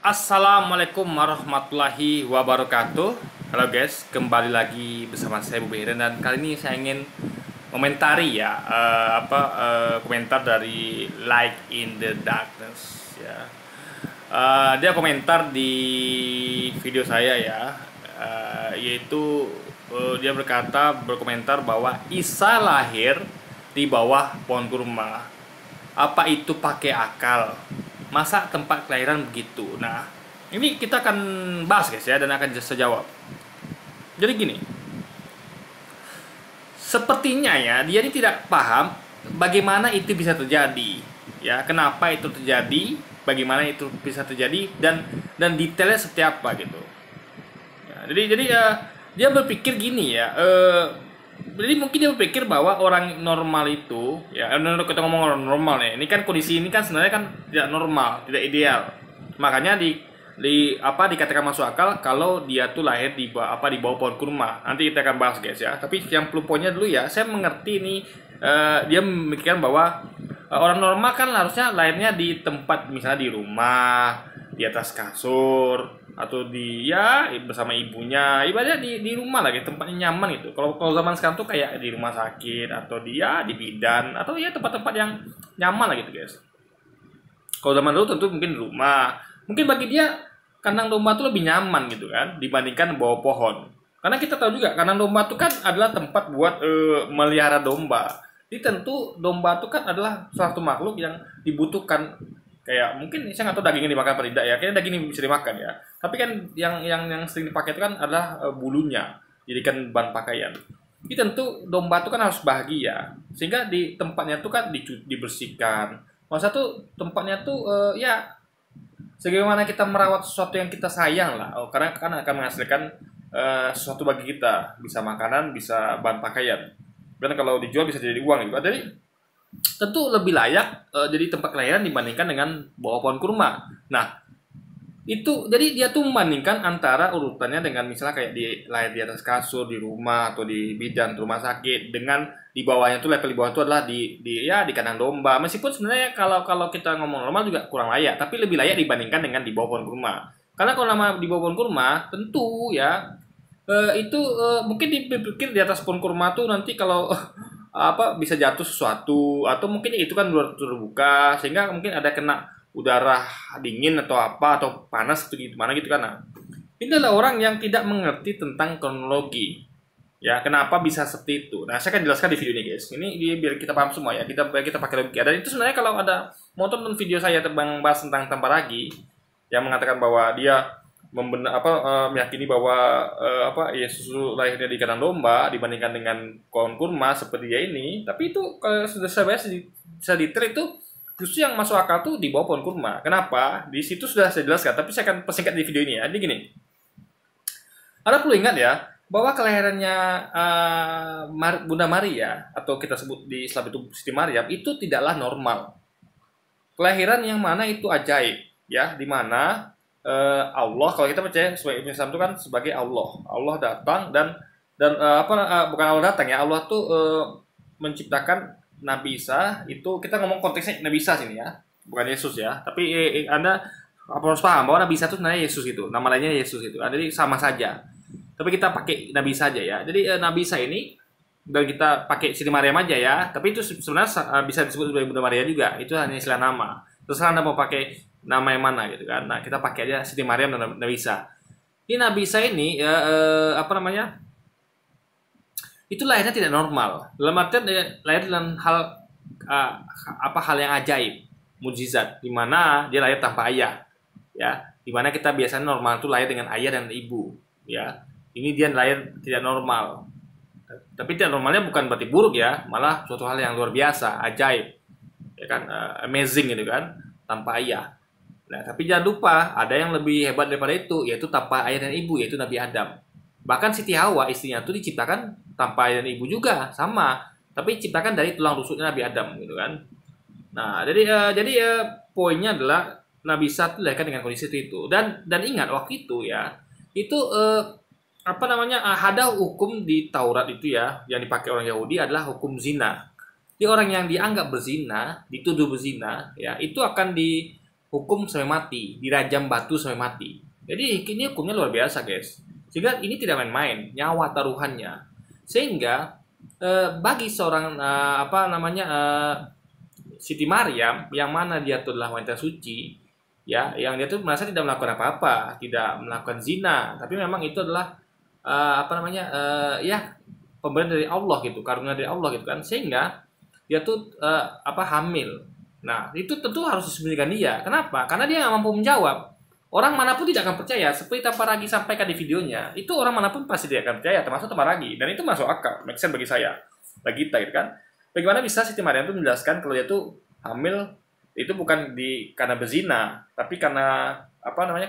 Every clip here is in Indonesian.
Assalamualaikum warahmatullahi wabarakatuh. Halo guys, kembali lagi bersama saya Bu Beren, dan kali ini saya ingin komentari ya komentar dari Light in the Darkness ya. Dia komentar di video saya ya, yaitu dia berkomentar bahwa Isa lahir di bawah pohon kurma. Apa itu pakai akal? Masa tempat kelahiran begitu? Nah, ini kita akan bahas guys ya, dan akan saya jawab. Jadi gini, sepertinya ya dia ini tidak paham bagaimana itu bisa terjadi, ya kenapa itu terjadi, bagaimana itu bisa terjadi, dan detailnya seperti apa gitu. Ya, jadi dia berpikir gini ya. Jadi mungkin dia berpikir bahwa orang normal itu, ya kita ngomong orang normal nih, ini kan kondisi ini kan sebenarnya kan tidak normal, tidak ideal. Makanya dikatakan masuk akal kalau dia tuh lahir di bawah pohon kurma. Nanti kita akan bahas guys ya. Tapi yang perlu poinnya dulu ya, saya mengerti nih, dia memikirkan bahwa orang normal kan harusnya lahirnya di tempat, misalnya di rumah, di atas kasur, atau bersama ibunya, ibaratnya di rumah lagi, tempatnya nyaman gitu. Kalau zaman sekarang tuh kayak di rumah sakit, atau di bidan, atau ya tempat-tempat yang nyaman lah gitu guys. Kalau zaman dulu tentu mungkin di rumah, mungkin bagi dia kandang domba tuh lebih nyaman gitu kan dibandingkan bawah pohon. Karena kita tahu juga kandang domba tuh kan adalah tempat buat melihara domba. Jadi tentu domba tuh kan adalah suatu makhluk yang dibutuhkan. Kayak mungkin saya nggak tahu dagingnya dimakan atau tidak ya, kayaknya daging ini bisa dimakan ya. Tapi kan yang sering dipakai itu kan adalah bulunya, jadikan bahan pakaian. Jadi tentu domba itu kan harus bahagia, sehingga di tempatnya itu kan dibersihkan. Masa tuh tempatnya tuh ya sebagaimana kita merawat sesuatu yang kita sayang lah. Karena kan akan menghasilkan sesuatu bagi kita, bisa makanan, bisa bahan pakaian. Dan kalau dijual bisa jadi uang gitu. Jadi tentu lebih layak jadi tempat kelahiran dibandingkan dengan bawah pohon kurma. Nah, itu jadi dia tuh membandingkan antara urutannya dengan misalnya kayak lahir di atas kasur, di rumah, atau di bidan rumah sakit, dengan di bawahnya tuh, level di bawah itu adalah di kandang domba. Meskipun sebenarnya kalau kita ngomong normal juga kurang layak, tapi lebih layak dibandingkan dengan di bawah pohon kurma. Karena kalau nama di bawah pohon kurma tentu ya itu mungkin dipikir di atas pohon kurma tuh nanti kalau bisa jatuh sesuatu, atau mungkin itu kan luar terbuka sehingga mungkin ada kena udara dingin atau panas gitu gimana gitu kan. Nah, ini adalah orang yang tidak mengerti tentang kronologi. Ya, kenapa bisa seperti itu? Nah, saya akan jelaskan di video ini guys. Ini biar kita paham semua ya. Kita pakai logika. Dan itu sebenarnya kalau ada mau tonton video saya bahas tentang Tamparagi yang mengatakan bahwa dia meyakini bahwa Yesus lahirnya di kandang domba dibandingkan dengan pohon kurma seperti dia ini. Tapi itu kalau sudah saya detail itu justru yang masuk akal tuh di bawah pohon kurma. Kenapa? Di situ sudah saya jelaskan, tapi saya akan persingkat di video ini ya. Jadi gini, Anda perlu ingat ya bahwa kelahirannya Bunda Maria, atau kita sebut di Islam itu Siti Maryam, itu tidaklah normal. Kelahiran yang mana itu ajaib ya, di mana Allah, kalau kita percaya sebagai Islam itu kan sebagai Allah datang dan bukan Allah datang ya, Allah tuh menciptakan Nabi Isa. Itu kita ngomong konteksnya Nabi Isa sini ya, bukan Yesus ya. Tapi Anda harus paham bahwa Nabi Isa itu sebenarnya Yesus itu, nama lainnya Yesus itu. Jadi sama saja. Tapi kita pakai Nabi Isa aja ya. Jadi Nabi Isa ini, dan kita pakai Siti Maryam aja ya. Tapi itu sebenarnya bisa disebut sebagai Bunda Maria juga. Itu hanya istilah nama. Terus Anda mau pakai nama yang mana gitu kan. Nah, kita pakai aja Siti Maryam dan Nabi Isa. Ini Nabi Isa ini itu lahirnya tidak normal. Dalam artian lahir dengan hal yang ajaib, mukjizat, di mana dia lahir tanpa ayah. Ya, di mana kita biasanya normal itu lahir dengan ayah dan ibu, ya. Ini dia lahir tidak normal. Tapi tidak normalnya bukan berarti buruk ya, malah suatu hal yang luar biasa, ajaib. Ya kan, amazing gitu kan, tanpa ayah. Nah, tapi jangan lupa ada yang lebih hebat daripada itu, yaitu tanpa ayah dan ibu, yaitu Nabi Adam. Bahkan Siti Hawa, istrinya itu diciptakan tanpa ayah dan ibu juga, sama. Tapi diciptakan dari tulang rusuknya Nabi Adam gitu kan. Nah, jadi poinnya adalah Nabi Isa itu dilahirkan dengan kondisi itu. Dan ingat waktu itu ya, itu ada hukum di Taurat itu ya, yang dipakai orang Yahudi adalah hukum zina. Jadi orang yang dianggap berzina, dituduh berzina, ya itu akan hukum sampai mati, dirajam batu sampai mati. Jadi ini hukumnya luar biasa guys. Sehingga ini tidak main-main, nyawa taruhannya. Sehingga bagi seorang Siti Maryam yang mana dia tuh adalah wanita suci, ya, yang dia tuh merasa tidak melakukan apa-apa, tidak melakukan zina, tapi memang itu adalah ya pemberian dari Allah gitu, karunia dari Allah gitu kan, sehingga dia tuh hamil. Nah, itu tentu harus disembunyikan dia. Kenapa? Karena dia nggak mampu menjawab. Orang manapun tidak akan percaya. Seperti Taparagi sampaikan di videonya, itu orang manapun pasti tidak akan percaya, termasuk Taparagi. Dan itu masuk akal, make sense bagi saya, bagi kita gitu kan. Bagaimana bisa Siti Maryam itu menjelaskan kalau dia tuh hamil itu bukan karena berzina, tapi karena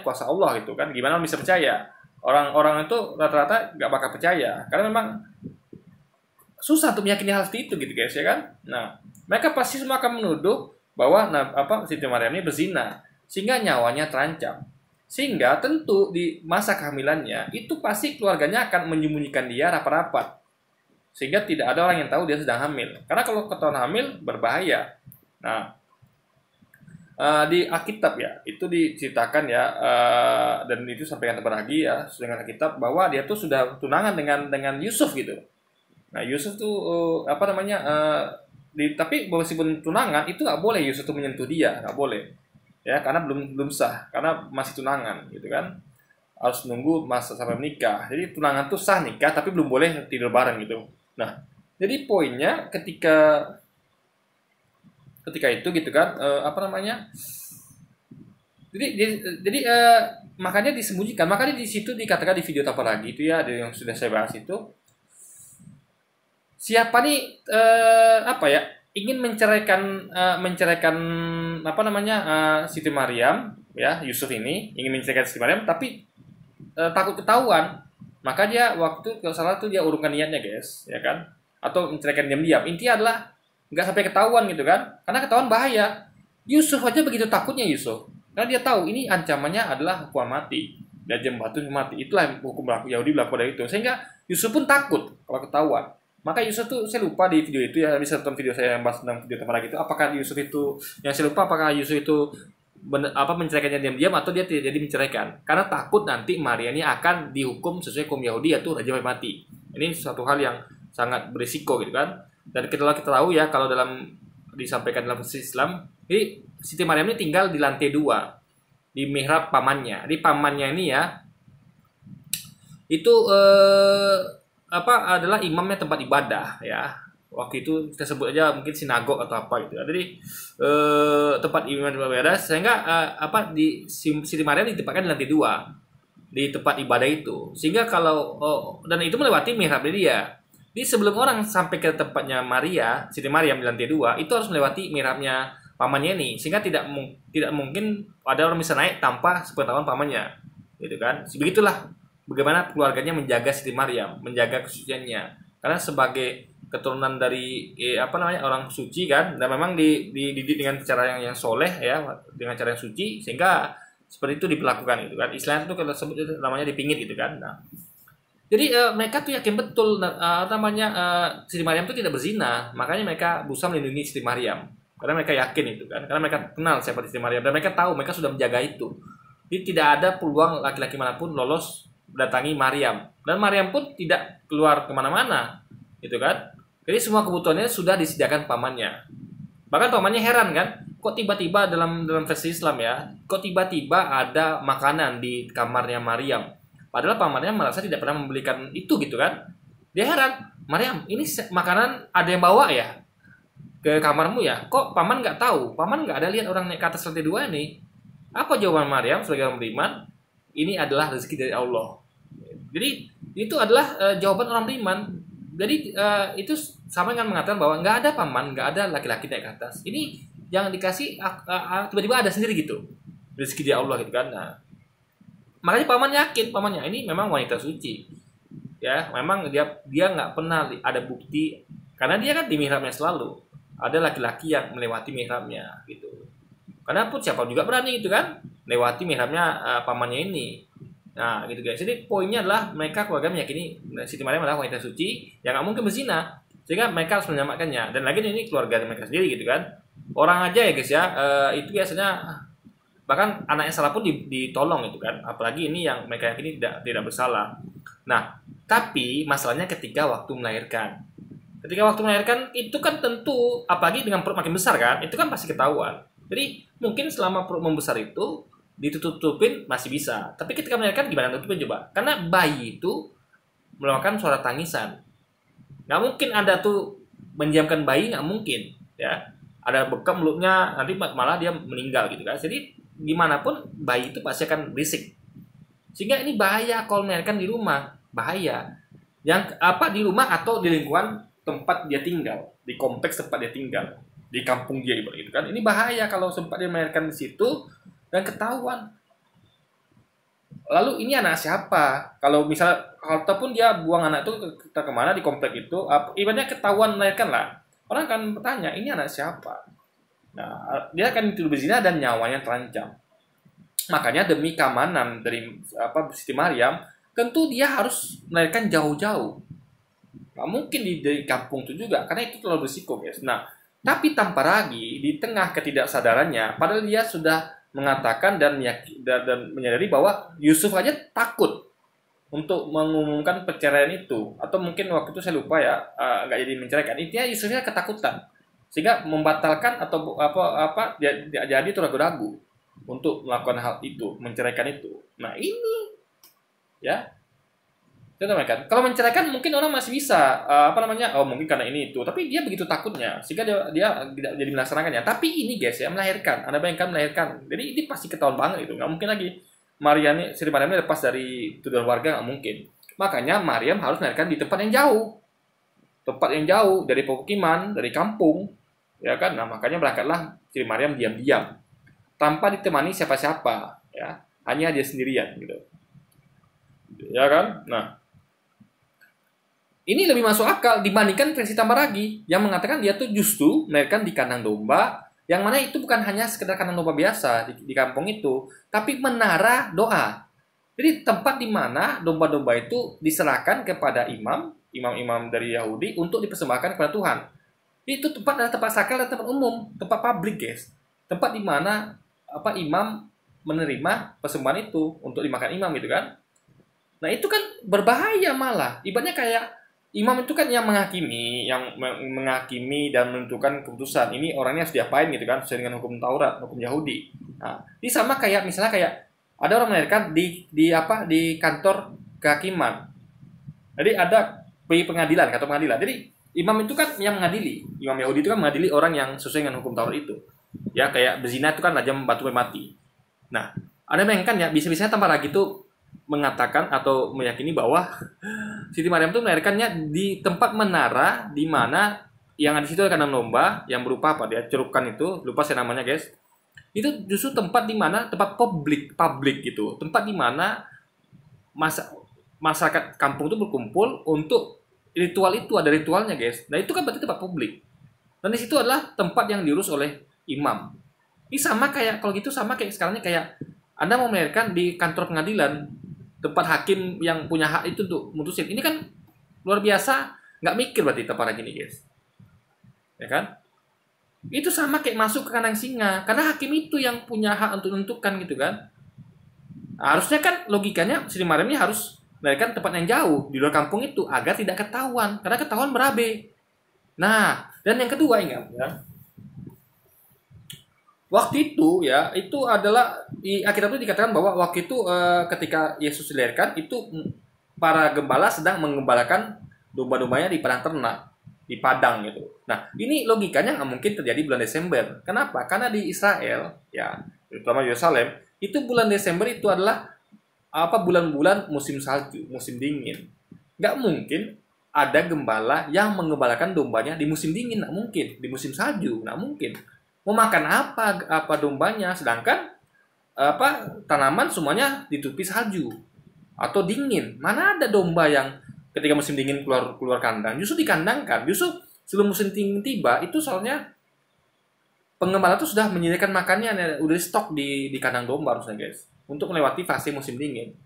kuasa Allah gitu kan? Gimana bisa percaya? Orang-orang itu rata-rata nggak bakal percaya, karena memang susah untuk meyakini hal seperti itu gitu guys, ya kan? Nah, mereka pasti semua akan menuduh bahwa Siti Maryam ini berzina, sehingga nyawanya terancam. Sehingga tentu di masa kehamilannya itu pasti keluarganya akan menyembunyikan dia rapat-rapat, sehingga tidak ada orang yang tahu dia sedang hamil. Karena kalau ketahuan hamil berbahaya. Nah, di Alkitab ya itu diceritakan ya, dan itu sampaikan Tabaragi ya dengan Alkitab bahwa dia tuh sudah tunangan dengan Yusuf gitu. Nah, Yusuf tuh tapi meskipun tunangan itu nggak boleh Yusuf tuh menyentuh dia, nggak boleh ya, karena belum sah, karena masih tunangan gitu kan, harus nunggu masa sampai menikah. Jadi tunangan tuh sah nikah tapi belum boleh tidur bareng gitu. Nah, jadi poinnya ketika itu gitu kan, jadi makanya disembunyikan. Makanya di situ dikatakan di video Taparagi itu ya, yang sudah saya bahas itu, siapa nih ingin menceraikan Siti Maryam ya, Yusuf ini ingin menceraikan Siti Maryam tapi takut ketahuan, maka dia waktu kalau salah tuh dia urungkan niatnya guys, ya kan, atau menceraikan diam-diam. Intinya adalah nggak sampai ketahuan gitu kan, karena ketahuan bahaya. Yusuf aja begitu takutnya Yusuf, karena dia tahu ini ancamannya adalah hukuman mati, dirajam batu mati. Itulah hukum Yahudi berlaku dari itu, sehingga Yusuf pun takut kalau ketahuan. Maka Yusuf tuh, saya lupa di video itu ya, bisa tonton video saya yang bahas tentang video Taparagi itu, apakah Yusuf itu, yang saya lupa apakah Yusuf itu menceraikannya diam-diam atau dia tidak jadi menceraikan, karena takut nanti Maria ini akan dihukum sesuai hukum Yahudi, yaitu rajam mati. Ini suatu hal yang sangat berisiko gitu kan. Dan kita tahu ya, kalau disampaikan dalam Islam, jadi Siti Maryam ini tinggal di lantai 2 di mihrab pamannya. Di pamannya ini ya, itu adalah imamnya tempat ibadah ya. Waktu itu kita sebut aja mungkin sinagog atau apa gitu. Jadi tempat ibadah, sehingga Siti Maryam ditempatkan di lantai 2 di tempat ibadah itu. Sehingga dan itu melewati mihrab dia. Jadi sebelum orang sampai ke tempatnya Siti Maryam di lantai 2, itu harus melewati mihrabnya pamannya ini. Sehingga tidak mungkin ada orang bisa naik tanpa sepengetahuan pamannya. Gitu kan? Begitulah bagaimana keluarganya menjaga Siti Maryam, menjaga kesuciannya. Karena sebagai keturunan dari orang suci kan, dan memang dididik dengan cara yang soleh ya, dengan cara yang suci, sehingga seperti itu diperlakukan gitu kan. Istilahnya itu kalau sebut itu namanya dipingit gitu kan. Nah, jadi mereka tuh yakin betul Siti Maryam itu tidak berzina, makanya mereka berusaha melindungi Siti Maryam. Karena mereka yakin itu kan, karena mereka kenal siapa Siti Maryam, dan mereka tahu, mereka sudah menjaga itu. Jadi tidak ada peluang laki-laki manapun lolos datangi Maryam, dan Maryam pun tidak keluar kemana-mana gitu kan. Jadi semua kebutuhannya sudah disediakan pamannya. Bahkan pamannya heran kan, kok tiba-tiba dalam versi Islam ya, kok tiba-tiba ada makanan di kamarnya Maryam, padahal pamannya merasa tidak pernah membelikan itu gitu kan. Dia heran, Maryam ini makanan ada yang bawa ya ke kamarmu ya, kok paman nggak tahu, paman nggak ada lihat orang naik ke atas lantai 2 ini. Apa jawaban Maryam sebagai orang beriman? Ini adalah rezeki dari Allah. Jadi itu adalah jawaban orang beriman. Jadi itu sama dengan mengatakan bahwa nggak ada paman, nggak ada laki-laki naik ke atas. Ini yang dikasih tiba-tiba ada sendiri gitu, rezeki dari Allah gitu kan. Nah, makanya paman yakin pamannya ini memang wanita suci. Ya, memang dia nggak pernah ada bukti, karena dia kan di mihrabnya selalu ada laki-laki yang melewati mihrabnya gitu. Karena pun siapa juga berani gitu kan lewati mihrabnya pamannya ini. Nah gitu guys. Jadi poinnya adalah mereka keluarga meyakini Siti Maryam adalah wanita suci yang nggak mungkin berzina, sehingga mereka harus menyelamatkannya. Dan lagi ini keluarga mereka sendiri gitu kan. Orang aja ya guys ya, itu biasanya bahkan anak yang salah pun ditolong itu kan, apalagi ini yang mereka yakini tidak bersalah. Nah, tapi masalahnya ketika waktu melahirkan. Ketika waktu melahirkan itu kan tentu, apalagi dengan perut makin besar kan, itu kan pasti ketahuan. Jadi mungkin selama perut membesar itu ditutup-tutupin masih bisa. Tapi ketika melahirkan gimana tutupin coba? Karena bayi itu melakukan suara tangisan. Nggak mungkin ada tuh mendiamkan bayi, nggak mungkin. Ya, ada bekam mulutnya, nanti malah dia meninggal gitu kan. Jadi gimana pun bayi itu pasti akan berisik. Sehingga ini bahaya kalau melahirkan di rumah, bahaya. Yang apa di rumah atau di lingkungan tempat dia tinggal, di kompleks tempat dia tinggal, di kampung dia gitu kan. Ini bahaya kalau sempat dia melahirkan di situ dan ketahuan. Lalu ini anak siapa? Kalau misal ataupun dia buang anak itu ke kemana di komplek itu, ibaratnya ketahuan melahirkan lah. Orang akan bertanya, ini anak siapa? Nah, dia akan dituduh berzina dan nyawanya terancam. Makanya demi keamanan dari Siti Maryam, tentu dia harus melahirkan jauh-jauh. Nggak mungkin di kampung itu juga, karena itu terlalu berisiko, guys. Nah, tapi tanpa ragu, di tengah ketidaksadarannya, padahal dia sudah mengatakan dan menyadari bahwa Yusuf aja takut untuk mengumumkan perceraian itu, atau mungkin waktu itu saya lupa ya, nggak jadi menceraikan. Intinya Yusufnya ketakutan sehingga membatalkan atau jadi itu ragu-ragu untuk melakukan hal itu, menceraikan itu. Nah ini ya, kan kalau menceraikan mungkin orang masih bisa mungkin karena ini itu, tapi dia begitu takutnya sehingga dia tidak jadi melaksanakannya. Tapi ini guys ya, melahirkan, Anda bayangkan melahirkan, jadi ini pasti ketahuan banget itu, nggak mungkin lagi Sri Maryam ini lepas dari tuduhan warga, nggak mungkin. Makanya Maryam harus melahirkan di tempat yang jauh dari pemukiman, dari kampung, ya kan. Nah makanya berangkatlah Sri Maryam diam-diam tanpa ditemani siapa-siapa, ya, hanya dia sendirian gitu, ya kan. Nah ini lebih masuk akal dibandingkan versi Tambaragi yang mengatakan dia tuh justru melahirkan di kandang domba, yang mana itu bukan hanya sekedar kandang domba biasa di kampung itu, tapi menara doa. Jadi tempat di mana domba-domba itu diserahkan kepada imam-imam dari Yahudi untuk dipersembahkan kepada Tuhan. Itu adalah tempat sakral dan tempat umum, tempat publik, guys. Tempat di mana imam menerima persembahan itu untuk dimakan imam gitu kan. Nah, itu kan berbahaya malah. Ibaratnya kayak imam itu kan yang menghakimi dan menentukan keputusan. Ini orangnya harus diapain gitu kan, sesuai dengan hukum Taurat, hukum Yahudi. Nah, ini sama kayak misalnya kayak ada orang melahirkan di kantor kehakiman. Jadi ada kantor pengadilan. Jadi imam itu kan yang mengadili. Imam Yahudi itu kan mengadili orang yang sesuai dengan hukum Taurat itu. Ya kayak berzina itu kan rajam batu mati. Nah, Anda bayangkan ya, bisa-bisanya Tambaragi itu mengatakan atau meyakini bahwa Siti Maryam itu melahirkannya di tempat menara di mana yang ada di situ ada kandang domba yang berupa dia cerupkan itu, lupa saya namanya guys. Itu justru tempat di mana tempat publik gitu, tempat di mana masyarakat kampung itu berkumpul untuk ritual itu, ada ritualnya guys. Nah itu kan berarti tempat publik dan di situ adalah tempat yang diurus oleh imam. Ini sama kayak kalau gitu sama kayak sekarangnya kayak Anda mau melahirkan di kantor pengadilan, tempat hakim yang punya hak itu untuk mutusin. Ini kan luar biasa, nggak mikir berarti Tambaragi ini guys, ya kan? Itu sama kayak masuk ke kandang singa, karena hakim itu yang punya hak untuk menentukan gitu kan. Nah, harusnya kan logikanya Sri Maryam ini harus melahirkan tempat yang jauh di luar kampung itu agar tidak ketahuan, karena ketahuan berabe. Nah, dan yang kedua ingat ya, waktu itu ya, itu adalah di Alkitab itu dikatakan bahwa waktu itu ketika Yesus dilahirkan itu para gembala sedang menggembalakan domba-dombanya di padang ternak, di padang gitu. Nah, ini logikanya nggak mungkin terjadi bulan Desember. Kenapa? Karena di Israel ya, terutama Yerusalem, itu bulan Desember itu adalah bulan-bulan musim salju, musim dingin. Nggak mungkin ada gembala yang menggembalakan dombanya di musim dingin, nggak mungkin. Di musim salju, nggak mungkin. Mau makan apa dombanya, sedangkan tanaman semuanya ditutupi salju atau dingin. Mana ada domba yang ketika musim dingin keluar kandang, justru dikandangkan. Justru sebelum musim dingin tiba itu soalnya pengembala itu sudah menyediakan makannya, udah stok di kandang domba harusnya guys, untuk melewati fase musim dingin.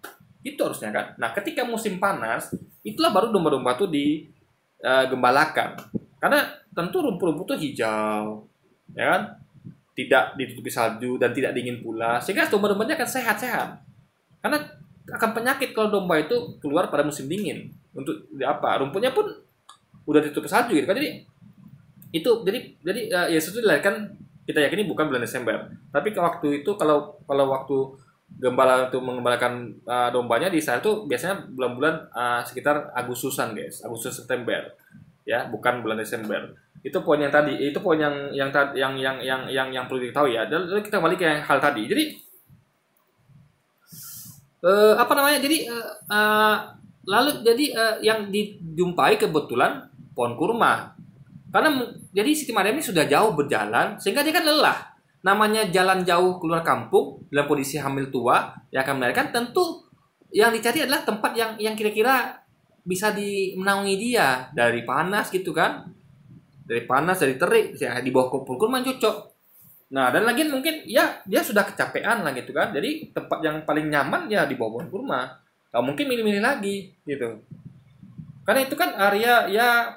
Itu harusnya kan. Nah, ketika musim panas, itulah baru domba-domba itu digembalakan. Karena tentu rumput-rumput itu hijau, ya kan? tidak ditutupi salju dan tidak dingin pula, sehingga domba-dombanya akan sehat-sehat. Karena akan penyakit kalau domba itu keluar pada musim dingin. Untuk apa? Rumputnya pun udah ditutup salju gitu kan. Jadi Yesus itu dilahirkan, kita yakini bukan bulan Desember. Tapi ke waktu itu kalau waktu gembala untuk mengembalakan dombanya di Israel itu biasanya bulan-bulan sekitar Agustusan, guys. Agustus September. Ya, bukan bulan Desember. Itu poin yang tadi, itu poin yang perlu diketahui ya. Dan kita kembali ke hal tadi. Jadi apa namanya? Jadi lalu jadi yang dijumpai kebetulan pohon kurma. Karena jadi Siti Maryam ini sudah jauh berjalan sehingga dia kan lelah. Namanya jalan jauh keluar kampung dalam kondisi hamil tua yang akan melahirkan, tentu yang dicari adalah tempat yang kira-kira bisa menaungi dia dari panas gitu kan. Dari panas, dari terik, ya di bawah pohon kurma cocok. Nah, dan lagi mungkin ya dia sudah kecapean lah gitu kan. Jadi tempat yang paling nyaman ya di bawah pohon kurma. Gak mungkin milih-milih lagi gitu. Karena itu kan area ya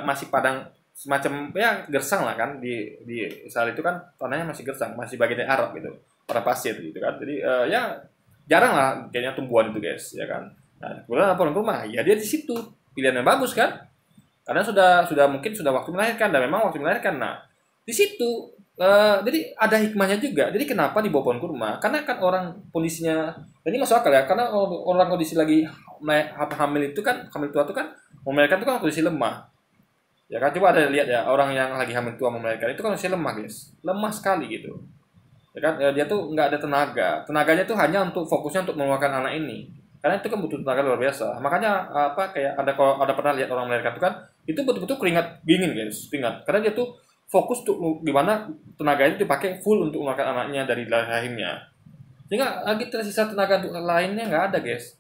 masih padang, semacam ya gersang lah kan, di Israel itu kan tanahnya masih gersang, masih bagian dari Arab gitu, pada pasir gitu kan. Jadi ya jarang lah kayaknya tumbuhan itu, guys, ya kan. Nah, kemudian pohon kurma ya dia di situ pilihan yang bagus kan, karena mungkin sudah waktu melahirkan, dan memang waktu melahirkan. Nah, di situ jadi ada hikmahnya juga. Jadi kenapa di bawah pohon kurma? Karena kan orang kondisinya, ini masuk akal ya, karena orang kondisi lagi hamil itu kan, hamil tua itu kan, melahirkan itu kan kondisi lemah. Ya kan, coba ada lihat ya, orang yang lagi hamil tua melahirkan itu kan masih lemah, guys. Lemah sekali gitu. Ya kan, dia tuh nggak ada tenaga. Tenaganya tuh hanya untuk fokusnya untuk mengeluarkan anak ini. Karena itu kan butuh tenaga luar biasa. Makanya kayak kalau ada pernah lihat orang melahirkan itu kan, itu betul-betul keringat dingin, guys, keringat. Karena dia tuh fokus tuh gimana tenaga itu dipakai full untuk mengeluarkan anaknya dari rahimnya. Sehingga lagi tersisa tenaga lainnya nggak ada, guys.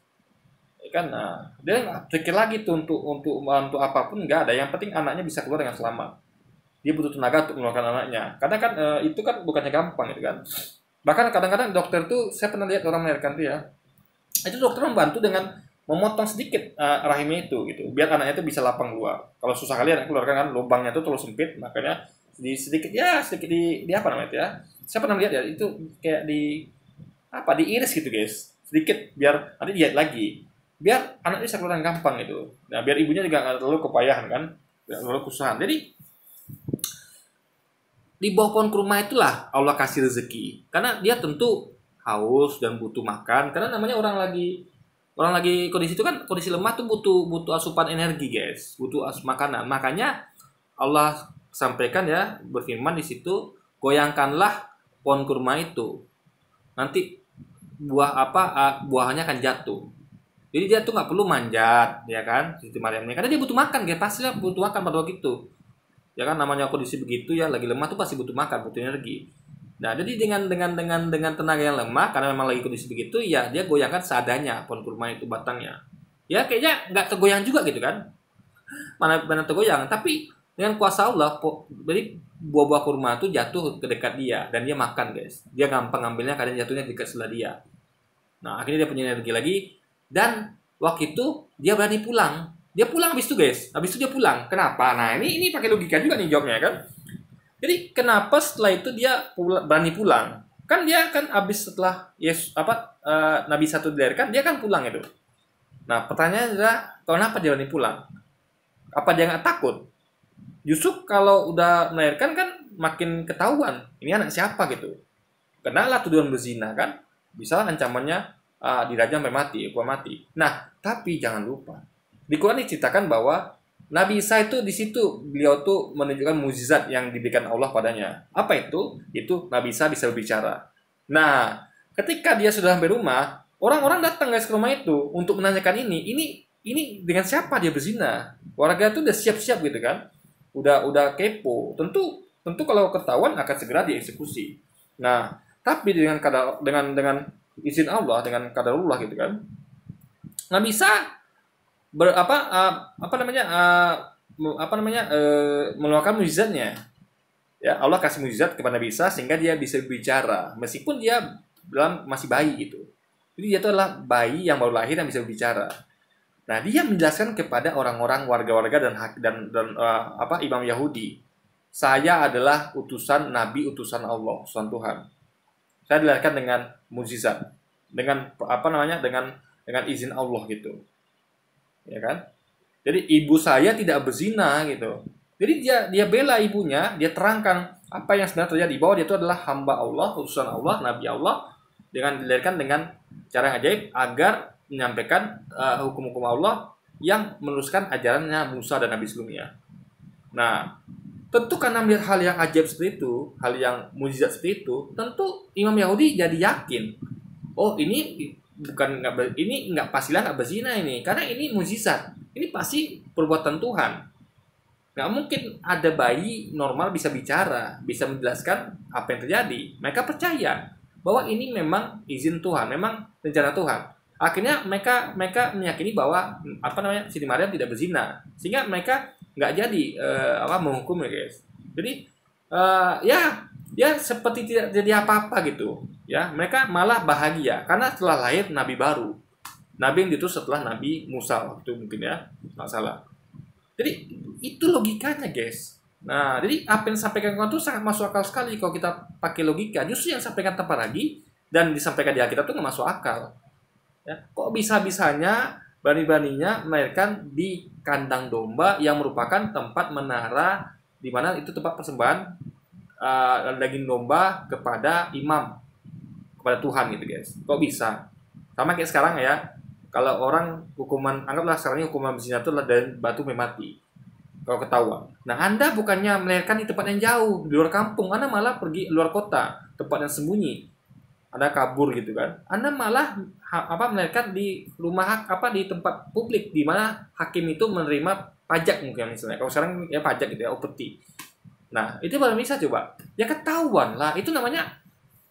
Kan, nah, dia nggak pikir lagi tuh untuk apapun, nggak ada. Yang penting anaknya bisa keluar dengan selamat. Dia butuh tenaga untuk mengeluarkan anaknya, karena kan itu kan bukannya gampang gitu kan. Bahkan kadang-kadang dokter tuh, saya pernah lihat orang melahirkan tuh ya, itu dokter membantu dengan memotong sedikit rahimnya itu gitu, biar anaknya itu bisa lapang keluar. Kalau susah kali anak keluarkan kan, lubangnya tuh terlalu sempit, makanya sedikit di apa namanya itu ya, saya pernah lihat ya, itu kayak diiris gitu, guys, sedikit, biar nanti dijahit lagi, biar anaknya bisa keluar gampang gitu. Nah, biar ibunya juga nggak terlalu kepayahan kan, nggak terlalu kesusahan. Jadi di bawah pohon kurma itulah Allah kasih rezeki, karena dia tentu haus dan butuh makan. Karena namanya orang lagi kondisi itu kan, kondisi lemah tuh butuh asupan energi, guys, butuh makanan. Makanya Allah sampaikan ya, berfirman di situ, goyangkanlah pohon kurma itu, nanti buahnya akan jatuh. Jadi dia tuh nggak perlu manjat, ya kan, Siti Maryamnya, karena dia butuh makan, guys, pasti lah butuh makan pada waktu itu. Ya kan, namanya kondisi begitu ya, lagi lemah tuh pasti butuh makan, butuh energi. Nah, jadi dengan tenaga yang lemah, karena memang lagi kondisi begitu, ya dia goyangkan seadanya pohon kurma itu batangnya. Ya kayaknya nggak tergoyang juga gitu kan, mana tergoyang. Tapi dengan kuasa Allah, jadi buah-buah kurma itu jatuh ke dekat dia dan dia makan, guys. Dia gampang ngambilnya karena jatuhnya dekat sebelah dia. Nah, akhirnya dia punya energi lagi. Dan waktu itu dia berani pulang. Dia pulang habis itu, guys. Habis itu dia pulang. Kenapa? Nah, ini pakai logika juga nih jawabnya kan. Jadi kenapa setelah itu dia berani pulang? Kan dia kan habis setelah Nabi satu dilahirkan, dia kan pulang itu. Nah, pertanyaannya adalah kenapa dia berani pulang? Apa dia nggak takut? Justru kalau udah melahirkan kan makin ketahuan ini anak siapa gitu. Kenalah tuduhan berzina kan. Bisa ancamannya dirajam sampai mati, hukuman mati. Nah, tapi jangan lupa, di Quran diceritakan bahwa Nabi Isa itu di situ beliau tuh menunjukkan mukjizat yang diberikan Allah padanya. Apa itu? Itu Nabi Isa bisa berbicara. Nah, ketika dia sudah sampai rumah, orang-orang datang, guys, ke rumah itu untuk menanyakan ini dengan siapa dia berzina. Warga itu udah siap-siap gitu kan, udah kepo. Tentu kalau ketahuan akan segera dieksekusi. Nah, tapi dengan izin Allah, dengan qadarullah gitu kan, Nabi Isa mengeluarkan mukjizatnya. Ya, Allah kasih mukjizat kepada Nabi Isa sehingga dia bisa berbicara meskipun dia masih bayi gitu. Jadi dia itu adalah bayi yang baru lahir yang bisa berbicara. Nah, dia menjelaskan kepada orang-orang warga-warga dan imam Yahudi saya adalah utusan Nabi, utusan Allah, utusan Tuhan. Saya dilahirkan dengan mukjizat, dengan apa namanya, dengan izin Allah gitu, ya kan? Jadi ibu saya tidak berzina gitu. Jadi dia bela ibunya, dia terangkan apa yang sebenarnya terjadi, bahwa dia itu adalah hamba Allah, utusan Allah, Nabi Allah, dengan dilahirkan dengan cara yang ajaib agar menyampaikan hukum-hukum Allah yang meneruskan ajarannya Musa dan Nabi sebelumnya. Nah, tentu karena melihat hal yang ajaib seperti itu, hal yang mukjizat seperti itu, tentu Imam Yahudi jadi yakin, oh ini bukan ini nggak pastilah nggak berzina ini, karena ini mukjizat, ini pasti perbuatan Tuhan. Nggak mungkin ada bayi normal bisa bicara, bisa menjelaskan apa yang terjadi. Mereka percaya bahwa ini memang izin Tuhan, memang rencana Tuhan. Akhirnya mereka meyakini bahwa apa namanya, Siti Maryam tidak berzina, sehingga mereka nggak jadi menghukum ya guys. Jadi ya seperti tidak jadi apa-apa gitu ya. Mereka malah bahagia karena setelah lahir nabi baru, nabi yang diutus setelah Nabi Musa waktu mungkin ya, nggak salah. Jadi itu logikanya guys. Nah, jadi apa yang disampaikan Tuhan itu sangat masuk akal sekali kalau kita pakai logika. Justru yang disampaikan tanpa lagi dan disampaikan di Alkitab itu nggak masuk akal. Ya, kok bisa-bisanya berani-beraninya melahirkan di kandang domba yang merupakan tempat menara, di mana itu tempat persembahan daging domba kepada imam, kepada Tuhan gitu guys. Kok bisa? Sama kayak sekarang ya. Kalau orang hukuman, anggaplah sekarang ini hukuman berzina itu adalah dari batu mati kalau ketahuan. Nah, Anda bukannya melahirkan di tempat yang jauh, di luar kampung, Anda malah pergi luar kota, tempat yang sembunyi. Anda kabur gitu kan. Anda malah melahirkan di rumah di tempat publik, di mana hakim itu menerima pajak mungkin misalnya. Kalau sekarang ya pajak gitu ya, upeti. Nah, itu baru bisa coba. Ya ketahuan lah, itu namanya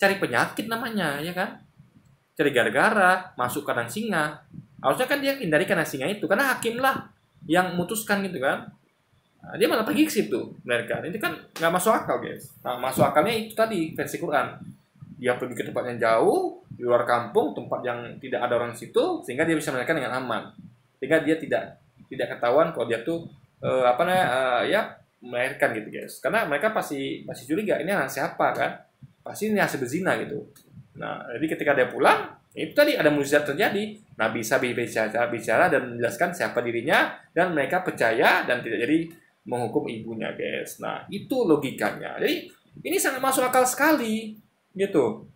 cari penyakit namanya, ya kan? Cari gara-gara, masuk kandang singa. Harusnya kan dia hindari kandang singa itu, karena hakim lah yang memutuskan gitu kan. Nah, dia malah pergi ke situ melahirkan. Ini kan nggak masuk akal guys. Nah, masuk akalnya itu tadi versi Quran. Dia pergi ke tempat yang jauh, di luar kampung, tempat yang tidak ada orang situ, sehingga dia bisa melahirkan dengan aman. Sehingga dia tidak ketahuan kalau dia tuh melahirkan gitu guys. Karena mereka pasti curiga, ini anak siapa kan? Pasti ini hasil berzina gitu. Nah, jadi ketika dia pulang, itu tadi ada mukjizat terjadi. Nabi Isa bicara dan menjelaskan siapa dirinya, dan mereka percaya dan tidak jadi menghukum ibunya, guys. Nah, itu logikanya. Jadi, ini sangat masuk akal sekali, gitu.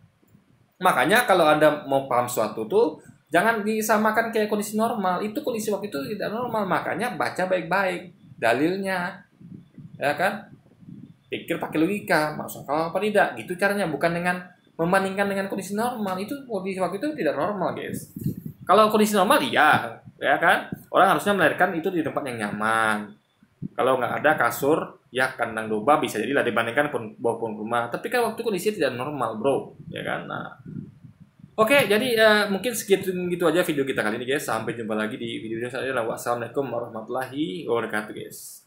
Makanya kalau Anda mau paham sesuatu tuh, jangan disamakan kayak kondisi normal. Itu kondisi waktu itu tidak normal, makanya baca baik-baik dalilnya. Ya kan? Pikir pakai logika, masuk akal apa tidak? Gitu caranya, bukan dengan membandingkan dengan kondisi normal. Itu kondisi waktu itu tidak normal, guys. Kalau kondisi normal, iya, ya kan? Orang harusnya melahirkan itu di tempat yang nyaman. Kalau nggak ada kasur, ya kandang domba bisa jadilah dibandingkan bawah pohon rumah. Tapi kan waktu kondisi tidak normal, bro, ya kan? Nah, oke, jadi mungkin segitu aja video kita kali ini, guys. Sampai jumpa lagi di video selanjutnya. Wassalamualaikum warahmatullahi wabarakatuh, guys.